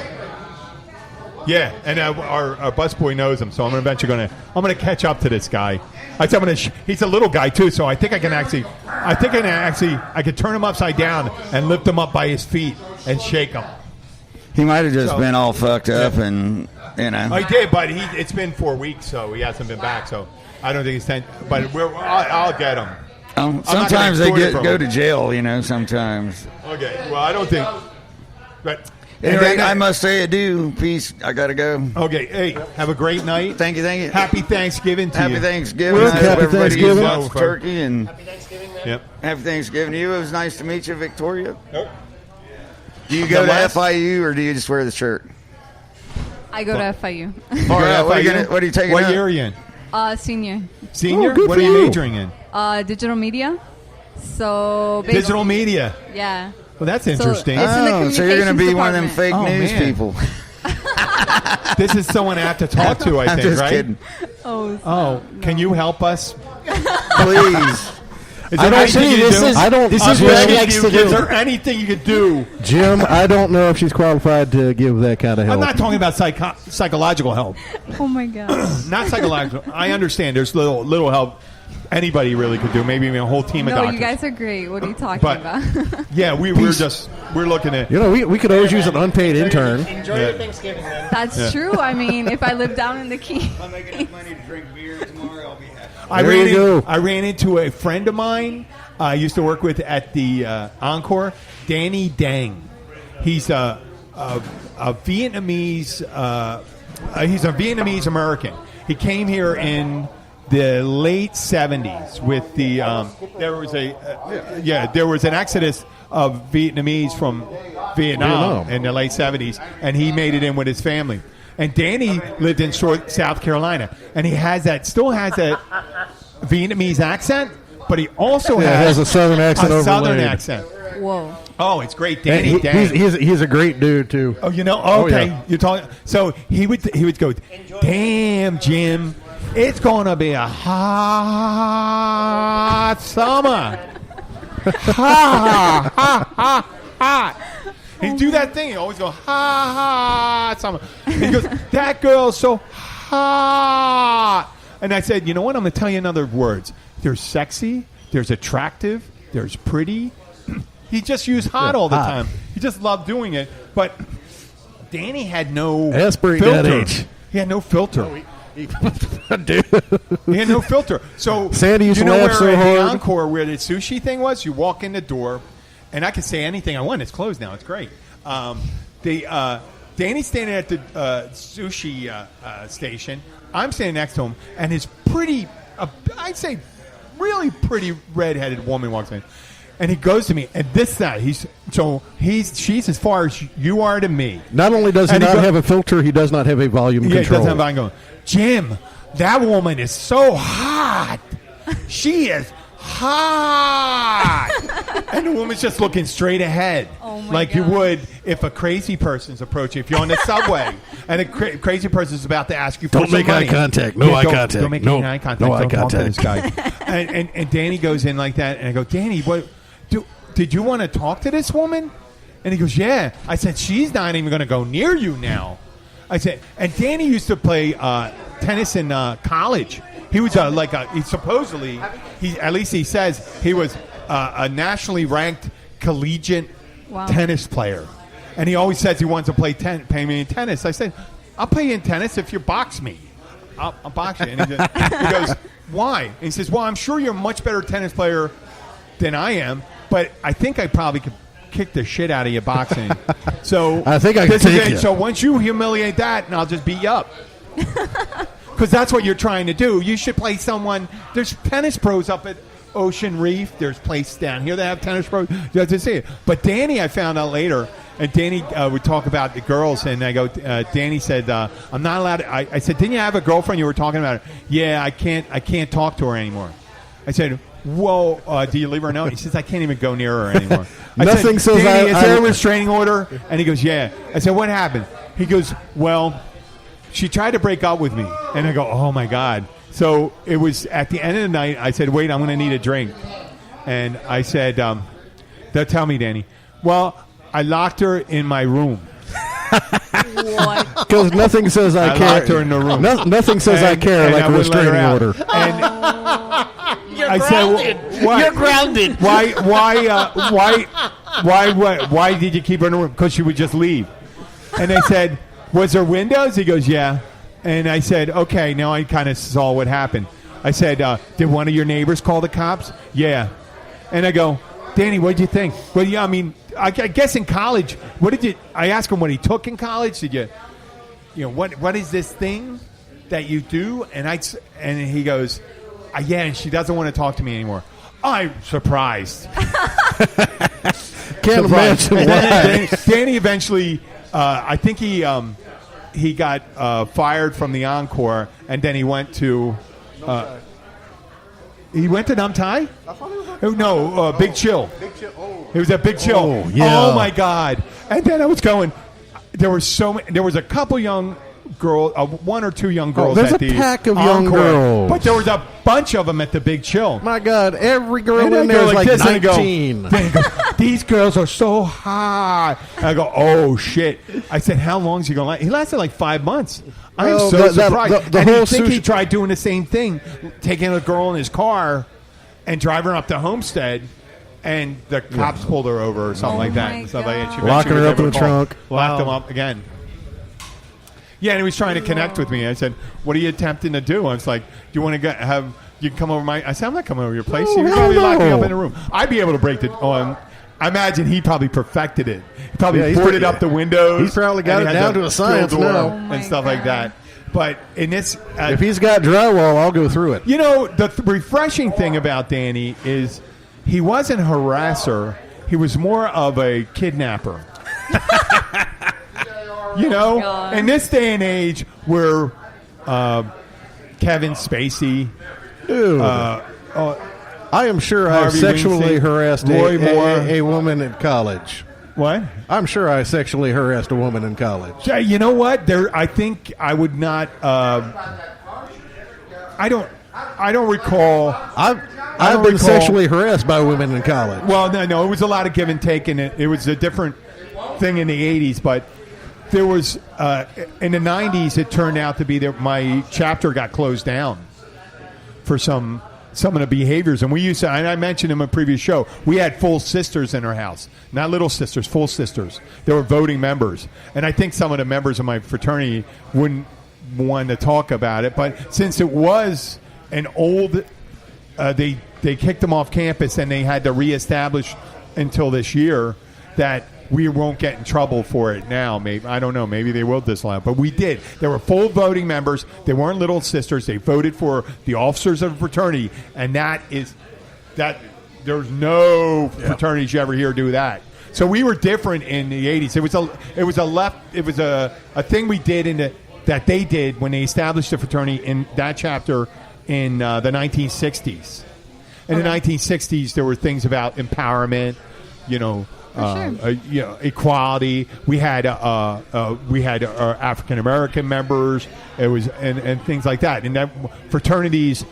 Yeah, and our busboy knows him, so I'm eventually I'm gonna catch up to this guy. He's a little guy too, so I think I could turn him upside down and lift him up by his feet and shake him. He might have just been all fucked up, and you know. I did, but it's been 4 weeks, so he hasn't been back. So I don't think he's 10. But I'll get him. Sometimes they go to jail, you know. Sometimes. Okay. Well, I don't think. But. Anyway, I must say adieu. Peace. I gotta go. Okay. Hey, have a great night. Thank you. Happy Thanksgiving to you. Happy Thanksgiving. Happy Thanksgiving. Lots of turkey and Happy Thanksgiving, man. Yep. Happy Thanksgiving to you. It was nice to meet you, Victoria. Nope. Do you go to FIU or do you just wear the shirt? I go to FIU. All right. What are you taking? What year are you in? Senior. Senior? good What for are you you. majoring in? Digital media. So Digital media. Yeah. Well, that's interesting. it's in the So you're going to be communications one of them fake department. news man. people. This is someone I have to talk to, I I'm think, just right? kidding. Oh, can you help us? Please. Is I there don't anything see you this do? is I don't- this I'm is what asking she likes to Is do. there anything you could do? Jim, I don't know if she's qualified to give that kind of help. I'm not talking about psychological help. Oh my god. Not psychological. I understand there's little help anybody really could do. Maybe even a whole team of No, doctors. you guys are great. What are you talking But- about? Yeah, we're looking at. You know, we could always use an unpaid intern. Enjoy your Thanksgiving, man. That's true. I mean, if I live down in the Key. If I make enough money to drink beer tomorrow, I'll be happy. I ran into a friend of mine I used to work with at the Encore, Danny Dang. He's a Vietnamese. He's a Vietnamese American. He came here in the late 70s with the there was an exodus of Vietnamese from Vietnam in the late 70s, and he made it in with his family. And Danny lived in South Carolina, and he still has that Vietnamese accent, but he also has a southern accent. Southern accent. Whoa. Oh, it's great, Danny. Danny. He's a great dude too. Oh, okay. Yeah. You're talking. So he would go, damn, Jim, it's gonna be a hot summer. Hot. He'd do that thing. He always go hot summer. And he goes, that girl's so hot. And I said, you know what? I'm gonna tell you another words. There's sexy. There's attractive. There's pretty. He just used hot all the time. He just loved doing it. But Danny had no filter. He had no filter. Dude. He had no filter. So Sandy used you to know laugh where so at the hard. Encore, where the sushi thing was, you walk in the door, and I can say anything I want. It's closed now. It's great. Danny's standing at the sushi station. I'm standing next to him, and his pretty, I'd say, really pretty redheaded woman walks in. And he goes to me, and she's as far as you are to me. Not only does he not have a filter, he does not have a volume control. Yeah, he doesn't have volume control. Jim, that woman is so hot. She is hot. And the woman's just looking straight ahead. Oh my like God. you would if a crazy person's approaching. If you're on the subway and a crazy person's about to ask you for Don't some make money. eye contact. No eye contact. Don't make No. any eye contact. No eye Don't talk to contact. this guy. and Danny goes in like that, and I go, Danny, what? Did you want to talk to this woman? And he goes, yeah. I said, she's not even going to go near you now. I said, and Danny used to play tennis in college. He was at least he says he was a nationally ranked collegiate tennis player. And he always says he wants to pay me in tennis. I said, I'll pay you in tennis if you box me. I'll box you. And he goes, why? And he says, well, I'm sure you're a much better tennis player than I am, but I think I probably could kick the shit out of you boxing. So I think I can take you. So once you humiliate that, and I'll just beat you up. Because that's what you're trying to do. You should play someone. There's tennis pros up at Ocean Reef. There's places down here that have tennis pros. You have to see it. But Danny, I found out later, and Danny would talk about the girls, and I go, Danny said, I'm not allowed to. I said, didn't you have a girlfriend? You were talking about her. Yeah, I can't talk to her anymore. I said, whoa, do you leave her a note? He says, I can't even go near her anymore. Nothing said, says Danny, is I- there a restraining order? And he goes, yeah. I said, what happened? He goes, well, she tried to break up with me. And I go, oh, my God. So it was at the end of the night, I said, wait, I'm going to need a drink. And I said, don't tell me, Danny. Well, I locked her in my room. What? Because nothing says I care. locked her in the room. Nothing says I care and like I a wouldn't let her restraining out. order. And You're I grounded. said, what? You're grounded. Why did you keep her in the room? Because she would just leave. And I said, was there windows? He goes, yeah. And I said, okay, now I kind of saw what happened. I said, did one of your neighbors call the cops? Yeah. And I go, Danny, what did you think? Well, yeah, I mean, I guess in college, I asked him what he took in college. Did you know, what is this thing that you do? And he goes, yeah, and she doesn't want to talk to me anymore. I'm surprised. Can't imagine And why. then Danny eventually, I think he got fired from the Encore, and then he went to Num Thai? No, Big Chill. It was at Big Chill. Oh, yeah. Oh my God! And then I was going. There was a couple young girls, one or two young girls. there's at a the pack of young Encore, girls. but there was a bunch of them at the Big Chill. My God, every girl And in I there go is like this, and I go, 19. then he goes, these girls are so hot. And I go, oh shit! I said, how long is he going to last? He lasted like 5 months. I'm Well, so the surprised. the and whole you think he sushi- tried doing the same thing, taking a girl in his car and driving her up to Homestead, and the cops pulled her over or something Oh like that. my And stuff like that. She God. Locking her eventually up in was the able to call- trunk. Locked Wow. him up again. Yeah, and he was trying to connect with me. I said, "What are you attempting to do?" I was like, "Do you want to you can come over my?" I said, "I'm not coming over your place. No, You're hell probably lock me no. up in a room. I'd be able to break the. I imagine he probably perfected it. He probably Yeah, boarded up the windows. He's probably got and it he had down the to a science drill door now. Oh my and stuff like God. that. But in this, If he's got drywall, I'll go through it. you know, the refreshing thing about Danny is he wasn't a harasser. He was more of a kidnapper. You know, God. in this day and age where Kevin Spacey, Dude, I am sure I Harvey sexually Weinstein, harassed Roy Moore. a woman in college. what? I'm sure I sexually harassed a woman in college. Yeah, you know what? I think I would not. I don't recall. I've don't been recall- sexually harassed by women in college. Well, no, it was a lot of give and take, and it was a different thing in the '80s. But there was in the '90s. It turned out to be that my chapter got closed down for some of the behaviors, and we used to. And I mentioned in my previous show, we had full sisters in our house, not little sisters, full sisters. They were voting members, and I think some of the members of my fraternity wouldn't want to talk about it. But since it was an old, they kicked them off campus, and they had to reestablish until this year that we won't get in trouble for it now. Maybe I don't know. Maybe they will disallow it. But we did. They were full voting members. They weren't little sisters. They voted for the officers of a fraternity, and that. There's no fraternities you ever hear do that. So we were different in the '80s. It was a thing we did that they did when they established the fraternity in that chapter in the 1960s. In the 1960s, there were things about empowerment, equality. We had our African American members. It was and things like that. And that fraternities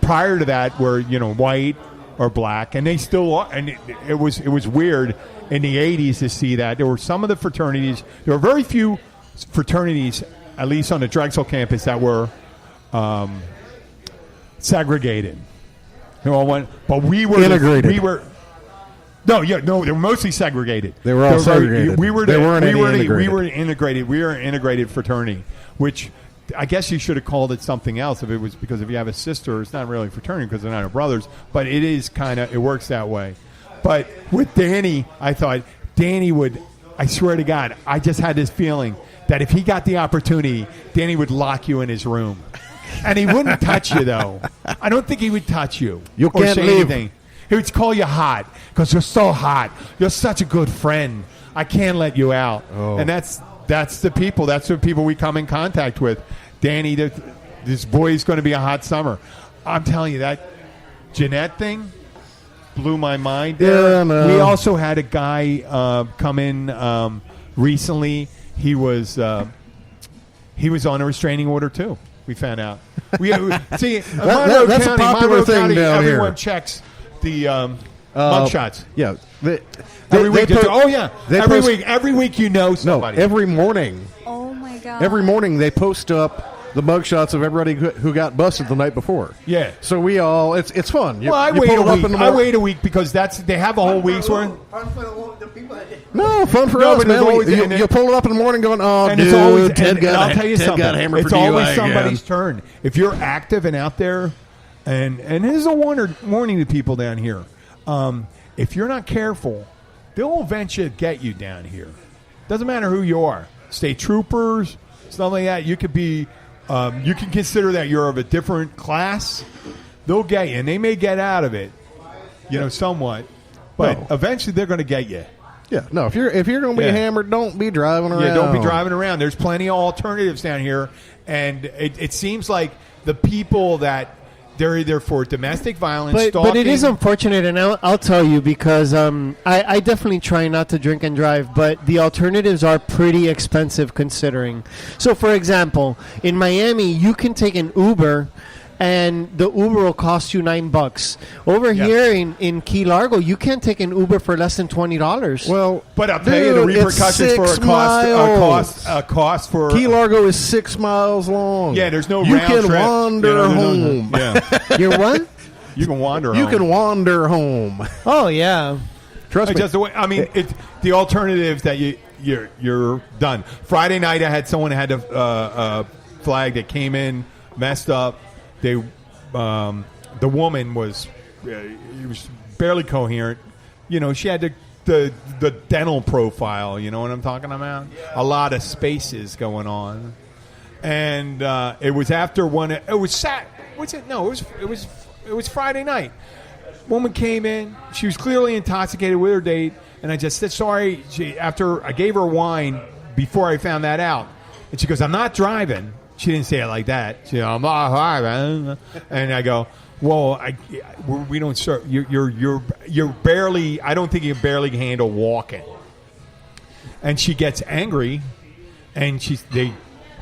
prior to that were white or black, and they still are. And it was weird in the '80s to see that there were some of the fraternities. There were very few fraternities, at least on the Drexel campus, that were segregated. But we were integrated. No, they were mostly segregated. They were all segregated. We were They weren't any integrated. We were integrated. We were an integrated fraternity, which I guess you should have called it something else if it was because if you have a sister, it's not really a fraternity because they're not brothers. But it is it works that way. But with Danny, I thought Danny would. I swear to God, I just had this feeling that if he got the opportunity, Danny would lock you in his room, and he wouldn't touch you though. I don't think he would touch you You or can't say leave. anything. He would call you hot because you're so hot. You're such a good friend. I can't let you out. Oh. And that's the people. That's the people we come in contact with. Danny, this boy's going to be a hot summer. I'm telling you, that Jeanette thing blew my mind. Yeah, no. We also had a guy come in recently. He was on a restraining order too. We found out. See, Monroe that's a County, popular Monroe thing County, down here. everyone checks the mugshots. Yeah. Every week. they Every post- week. Every week you know No, somebody. every morning. Oh my God. Every morning they post up the mugshots of everybody who got busted the night before. Yeah. So we all it's fun. You, Well, I you wait a pull it up week. in the I morning. wait a week because they have a whole week's worth. No, fun for No, us, but there's man. always- You, and it- you pull it up in the morning going, oh, And dude, it's always Ted and I'll tell you Ted something. got hammered It's for always DUI somebody's again. turn. If you're active and out there, and here's a warning to people down here: if you're not careful, they'll eventually get you down here. Doesn't matter who you are, state troopers, stuff like that. You could be, you can consider that you're of a different class. They'll get you, and they may get out of it, somewhat, but No. eventually they're going to get you. Yeah, no. If you're going to be Yeah. hammered, don't be driving around. Yeah, don't be driving around. There's plenty of alternatives down here, and it seems like the people that they're either for domestic violence, stalking. But it is unfortunate, and I'll tell you because I definitely try not to drink and drive, but the alternatives are pretty expensive considering. So, for example, in Miami, you can take an Uber, and the Uber will cost you $9. Over here in Key Largo, you can't take an Uber for less than $20. Well, But I'll tell you the dude, it's repercussions for 6 a cost for Key Largo is 6 miles long. Yeah, there's no You round can trip. wander There's no- home. Yeah, You're what? you can wander. You home. can wander home. Oh, yeah. Trust me. Just the way, I mean, the alternatives that you're done. Friday night, I had someone had a flag that came in messed up. They, the woman was barely coherent. She had to the dental profile. You know what I'm talking about? A lot of spaces going on, and it was after one. It was What's it? No, it was Friday night. Woman came in. She was clearly intoxicated with her date, and I just said sorry. After I gave her wine before I found that out, and she goes, "I'm not driving." She didn't say it like that. She goes, "I'm not driving," and I go, "Well, we don't serve. You're barely. I don't think you can barely handle walking." And she gets angry, and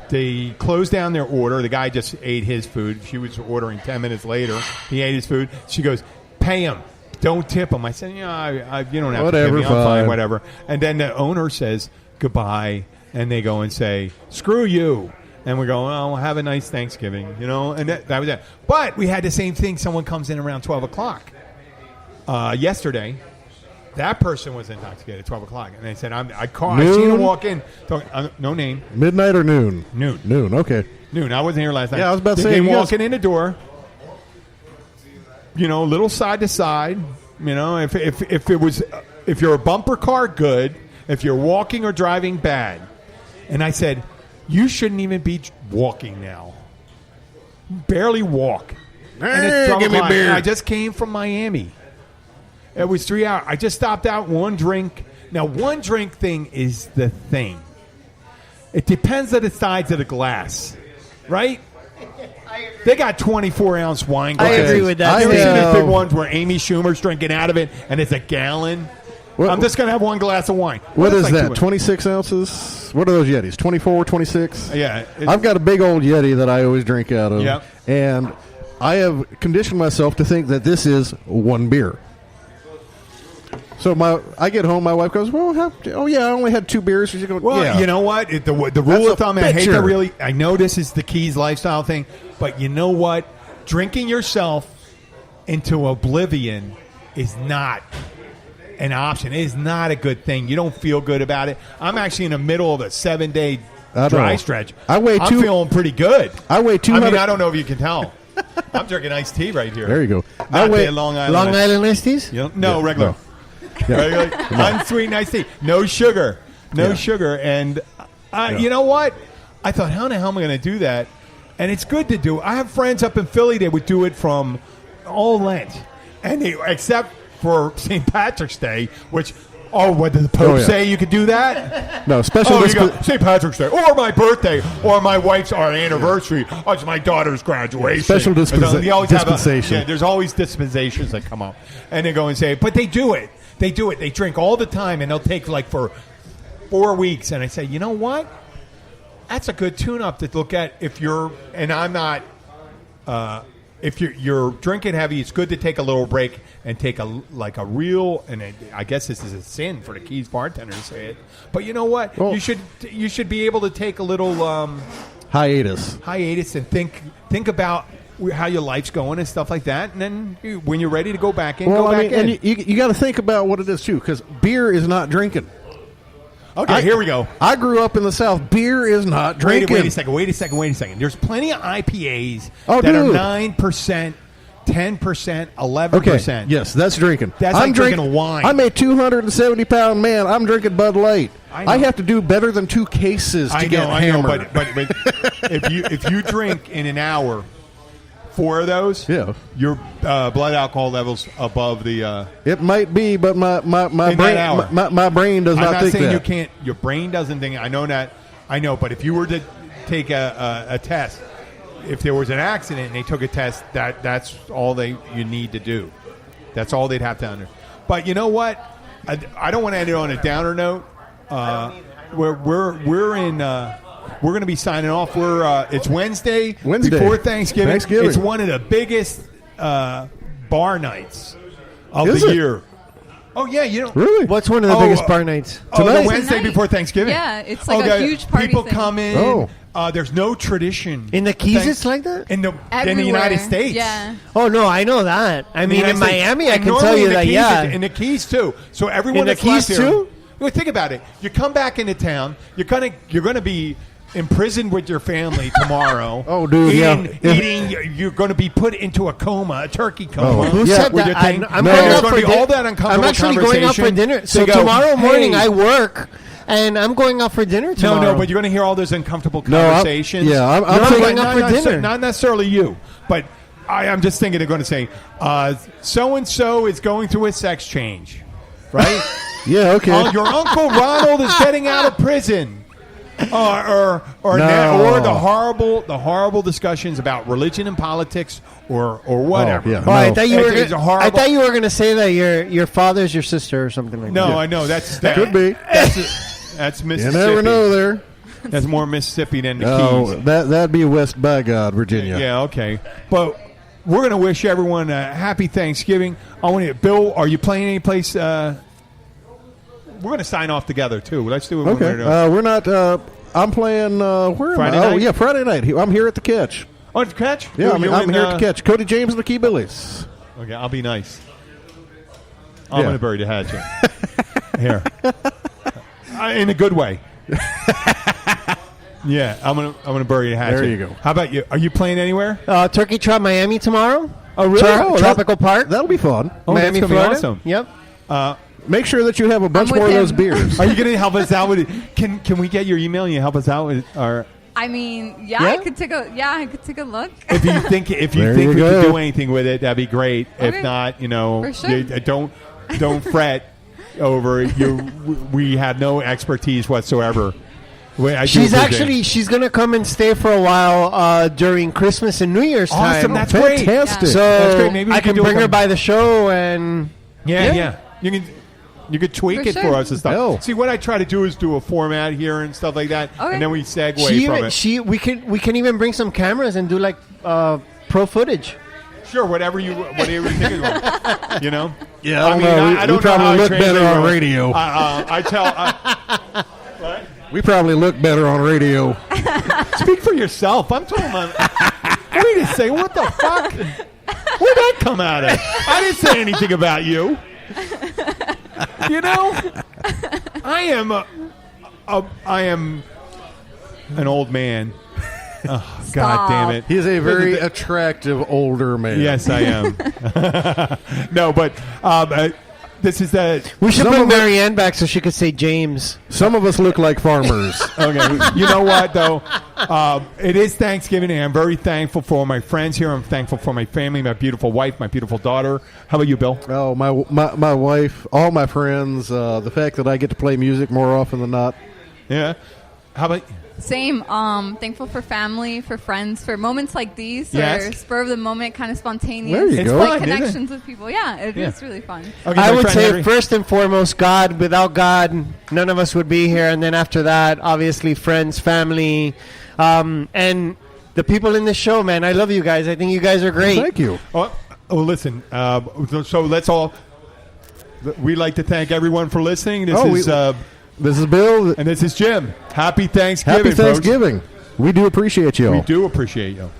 they closed down their order. The guy just ate his food. She was ordering 10 minutes later. He ate his food. She goes, "Pay him. Don't tip him." I said, "You don't have to tip me. I'm fine, whatever." And then the owner says goodbye, and they go and say, "Screw you." And we go, "Oh, have a nice Thanksgiving," and that was it. But we had the same thing. Someone comes in around 12 o'clock yesterday. That person was intoxicated at 12 o'clock. And they said, I seen him walk in. No name. Midnight or noon? Noon, okay. Noon. I wasn't here last night. Yeah, I was about to say. They walking in the door, a little side to side. If you're a bumper car, good. If you're walking or driving, bad. And I said, you shouldn't even be walking now. Barely walk. And it's 12 give me o'clock. beer. And I just came from Miami. It was 3 hours. I just stopped out one drink. Now, one drink thing is the thing. It depends on the size of the glass, right? They got 24-ounce wine glasses. I agree with that. You ever seen these big ones where Amy Schumer's drinking out of it and it's a gallon? I'm just going to have one glass of wine. What is that, 26 ounces? What are those Yetis, 24, 26? Yeah. I've got a big old Yeti that I always drink out of. Yep. And I have conditioned myself to think that this is one beer. So I get home, my wife goes, "Well, I only had 2 beers." She's going, well, you know what? The rule of thumb, I know this is the Keys lifestyle thing, but you know what? Drinking yourself into oblivion is not an option. It is not a good thing. You don't feel good about it. I'm actually in the middle of a 7-day dry stretch. I'm feeling pretty good. I weigh 200. I don't know if you can tell. I'm drinking iced tea right here. There you go. Not the Long Island iced teas? No, regular. No. Yeah. Unsweetened iced tea. No sugar. Sugar. And you know what? I thought, how the hell am I going to do that? And it's good to do. I have friends up in Philly that would do it from all Lent. And except for St. Patrick's Day, which, what did the Pope say you could do that? No, special St. Patrick's Day, or my birthday, or my wife's anniversary, or it's my daughter's graduation. Special dispensation. There's always dispensations that come up. And they go and say, but they do it. They do it. They drink all the time, and they'll take for 4 weeks. And I say, you know what? That's a good tune-up to look at if you're – and I'm not if you're drinking heavy, it's good to take a little break and take a real – and I guess this is a sin for the Keys bartender to say it. But you know what? Well, you should be able to take a little hiatus and think about – how your life's going and stuff like that, and then when you're ready to go back in, go back in. And you got to think about what it is too, because beer is not drinking. Okay, here we go. I grew up in the South. Beer is not drinking. Wait a second. There's plenty of IPAs that are 9%, 10%, 11%. Okay, yes, that's drinking. That's like drinking wine. I'm a 270-pound man. I'm drinking Bud Light. I have to do better than 2 cases to get hammered. But if you drink in an hour 4 of those, your blood alcohol levels above the. It might be, but my brain does not think that. I'm not saying you can't. Your brain doesn't think. I know that. I know, but if you were to take a test, if there was an accident and they took a test, that's all you need to do. That's all they'd have to under. But you know what? I don't want to end it on a downer note. We're in. We're going to be signing off. It's Wednesday before Thanksgiving. It's one of the biggest bar nights of the year. Oh yeah, really? What's one of the biggest bar nights? The Wednesday before Thanksgiving. Yeah, it's like a huge party. People thing. come in. There's no tradition in the Keys. It's like that in the United States. Yeah. Oh no, I know that. I mean, in Miami, I can tell you that. Yeah, in the Keys too. So everyone in the Keys too. Well, think about it. You come back into town. You're gonna be imprisoned with your family tomorrow. Oh, dude, eating. You're going to be put into a coma, a turkey coma. Who Yeah, said with that? your thing. I'm No, going there's out gonna for be dinner. all that uncomfortable I'm actually going out for conversation. dinner. They So go, tomorrow morning "Hey." I work, and I'm going out for dinner tomorrow. No, but you're going to hear all those uncomfortable No, I'm- conversations. yeah, I'm No, thinking- going out for dinner. Not necessarily you, but I'm just thinking they're going to say, so and so is going through a sex change, right? Yeah, okay. Oh, your Uncle Ronald is getting out of prison. Or No. the horrible discussions about religion and politics or whatever. Oh, yeah. Oh, I No. thought you were. It's a horrible- I thought you were going to say that your father's your sister or something like No, that. I know that's Could be. That's You Mississippi. never know there. That's more Mississippi than the Oh, Keys. that'd be West by God, Virginia. Yeah, okay. But we're going to wish everyone a happy Thanksgiving. I want to, Bill, are you playing any place? We're going to sign off together too. Let's do it. when Okay. we're We're not. I'm playing. Where Friday am I? night? Oh, yeah, Friday night. I'm here at the Catch. Oh, it's catch? Yeah, Who, I'm you here and, at the Catch. Cody James and the Key Billies. Okay, I'll be nice. I'm Yeah. going to bury the hatchet. Here. In a good way. Yeah, I'm gonna bury the hatchet. There you go. How about you? Are you playing anywhere? Turkey Trot Miami tomorrow. Oh, really? Tropical Park. That'll be fun. Oh, Miami, that's gonna be Florida. awesome. Yep. Make sure that you have a bunch with more of those him. beers. Are you going to help us out with it? Can we get your email and you help us out with or I mean, Yeah? I could take a look. if you think There we you could go. do anything with it, that'd be great. If Okay. not, For sure. don't fret over it. We have no expertise whatsoever. She's gonna come and stay for a while during Christmas and New Year's time. Awesome, that's great. Fantastic. So That's great. Maybe we I can can do bring it her some- by the show and Yeah. You could tweak For it sure. for us and stuff. Oh. See, what I try to do is do a format here and stuff like that, Okay. and then we segue from it. we can even bring some cameras and do like pro footage. Sure, whatever you think is wrong. You know? Yeah, I don't know. I don't we probably know how look I better translate on it. radio. I tell. What? We probably look better on radio. Speak for yourself. I'm talking about. Wait a second. What the fuck? Where'd that come out of? I didn't say anything about you. You know, I am an old man. Oh, God Stop. damn it. He's a very attractive older man. Yes, I am. No, but this is the. We should Some bring of it- Marianne back so she could say James. Some of us look like farmers. Okay. You know what, though? It is Thanksgiving, and I'm very thankful for my friends here. I'm thankful for my family, my beautiful wife, my beautiful daughter. How about you, Bill? Oh, my wife, all my friends, the fact that I get to play music more often than not. Yeah. How about Same. Thankful for family, for friends, for moments like these. Yes. Or spur of the moment, kind of spontaneous. There you It's go. fun, Like isn't it? connections with people. Yeah, it is Yeah. really fun. Okay, I my would friend say Henry? first and foremost God. Without God, none of us would be here. And then after that, obviously friends, family, and the people in this show. Man, I love you guys. I think you guys are great. Thank you. Oh, listen. So let's all. We'd like to thank everyone for listening. This is Bill. And this is Jim. Happy Thanksgiving. Happy folks. Thanksgiving. We do appreciate you. We do appreciate you.